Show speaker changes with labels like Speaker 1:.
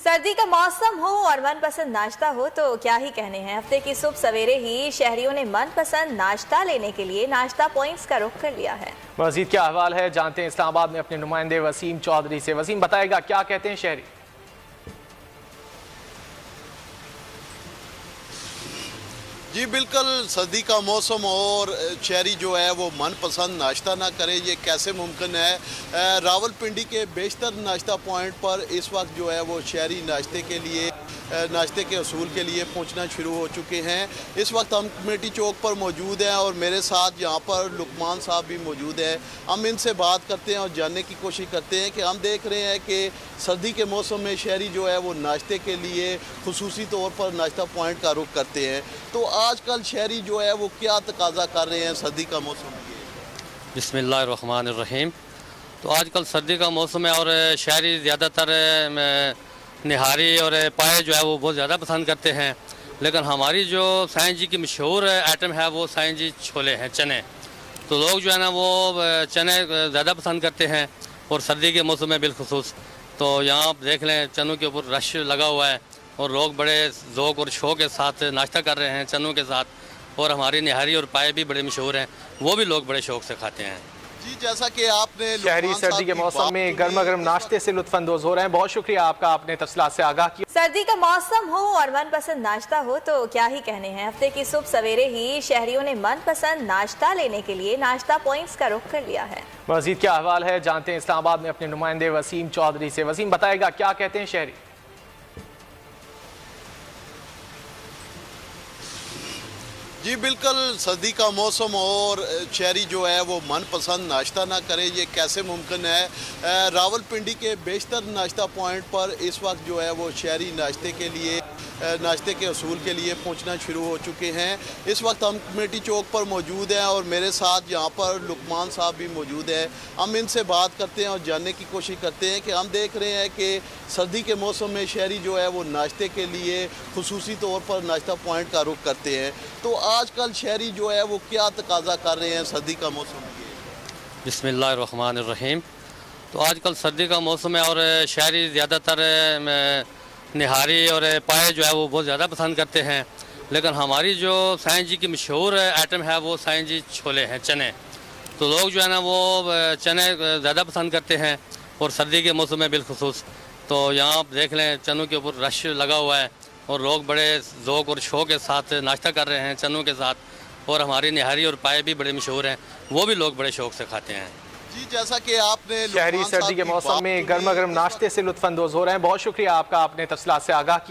Speaker 1: सर्दी का मौसम हो और मनपसंद नाश्ता हो तो क्या ही कहने हैं। हफ्ते की सुबह सवेरे ही शहरियों ने मनपसंद नाश्ता लेने के लिए नाश्ता पॉइंट्स का रुख कर लिया है।
Speaker 2: मजीद क्या अहवाल है, जानते हैं इस्लामाबाद में अपने नुमाइंदे वसीम चौधरी से। वसीम बताएगा क्या कहते हैं शहरी।
Speaker 3: जी बिल्कुल, सर्दी का मौसम और शहरी जो है वो मनपसंद नाश्ता ना करे, ये कैसे मुमकिन है। रावलपिंडी के बेशतर नाश्ता पॉइंट पर इस वक्त जो है वो शहरी नाश्ते के असूल के लिए पहुंचना शुरू हो चुके हैं। इस वक्त हम कमेटी चौक पर मौजूद हैं और मेरे साथ यहाँ पर लुकमान साहब भी मौजूद हैं। हम इनसे बात करते हैं और जानने की कोशिश करते हैं कि हम देख रहे हैं कि सर्दी के मौसम में शहरी जो है वो नाश्ते के लिए खुसूसी तौर पर नाश्ता पॉइंट का रुख करते हैं। तो आजकल शहरी जो है वो क्या तकाजा कर रहे हैं सर्दी का मौसम में?
Speaker 4: बिस्मिल्लाहिर्रहमानिर्रहीम। तो आजकल सर्दी का मौसम है और शहरी ज़्यादातर निहारी और पाए जो है वो बहुत ज़्यादा पसंद करते हैं। लेकिन हमारी जो साईं जी की मशहूर आइटम है वो साईं जी छोले हैं, चने। तो लोग जो है ना वो चने ज़्यादा पसंद करते हैं और सर्दी के मौसम में बिलखुसूस। तो यहाँ आप देख लें, चनों के ऊपर रश लगा हुआ है और लोग बड़े ज़ौक़ और शौक़ के साथ नाश्ता कर रहे हैं चनों के साथ। और हमारी निहारी और पाए भी बड़े मशहूर हैं, वो भी लोग बड़े शौक़ से खाते हैं।
Speaker 3: जी, जैसा कि आपने
Speaker 2: शहरी सर्दी के मौसम में गर्मा गर्म नाश्ते से लुत्फानंदोज हो रहे हैं। बहुत शुक्रिया आपका, आपने तफसीलात से आगाह किया।
Speaker 1: सर्दी का मौसम हो और मनपसंद नाश्ता हो तो क्या ही कहने हैं। हफ्ते की सुबह सवेरे ही शहरियों ने मनपसंद नाश्ता लेने के लिए नाश्ता पॉइंट्स का रुख कर लिया है।
Speaker 2: मजीद क्या अहवाल है, जानते हैं इस्लामाबाद में अपने नुमाइंदे वसीम चौधरी से। वसीम बताएगा क्या कहते हैं शहरी।
Speaker 3: जी बिल्कुल, सर्दी का मौसम और शहरी जो है वो मनपसंद नाश्ता ना करे, ये कैसे मुमकिन है। रावलपिंडी के बेशतर नाश्ता पॉइंट पर इस वक्त जो है वो शहरी नाश्ते के असूल के लिए पहुंचना शुरू हो चुके हैं। इस वक्त हम कमेटी चौक पर मौजूद हैं और मेरे साथ यहाँ पर लुकमान साहब भी मौजूद हैं। हम इनसे बात करते हैं और जानने की कोशिश करते हैं कि हम देख रहे हैं कि सर्दी के मौसम में शहरी जो है वो नाश्ते के लिए खुसूसी तौर पर नाश्ता पॉइंट का रुख करते हैं। तो आजकल शहरी जो है वो क्या तकाजा कर रहे हैं सर्दी का मौसम में?
Speaker 4: बिस्मिल्लाहिर्रहमानिर्रहीम। तो आजकल सर्दी का मौसम है और शहरी ज़्यादातर निहारी और पाए जो है वो बहुत ज़्यादा पसंद करते हैं। लेकिन हमारी जो साईं जी की मशहूर आइटम है वो साईं जी छोले हैं, चने। तो लोग जो है ना वो चने ज़्यादा पसंद करते हैं और सर्दी के मौसम में बिलखुसूस। तो यहाँ आप देख लें, चनों के ऊपर रश लगा हुआ है और लोग बड़े ज़ौक़ और शौक़ के साथ नाश्ता कर रहे हैं चनों के साथ। और हमारी निहारी और पाए भी बड़े मशहूर हैं, वो भी लोग बड़े शौक़ से खाते हैं।
Speaker 3: जी, जैसा कि आपने
Speaker 2: शहरी सर्दी के मौसम में गर्मा गर्म नाश्ते से लुत्फानंदोज हो रहे हैं। बहुत शुक्रिया आपका, आपने तफसीलात से आगाह किया।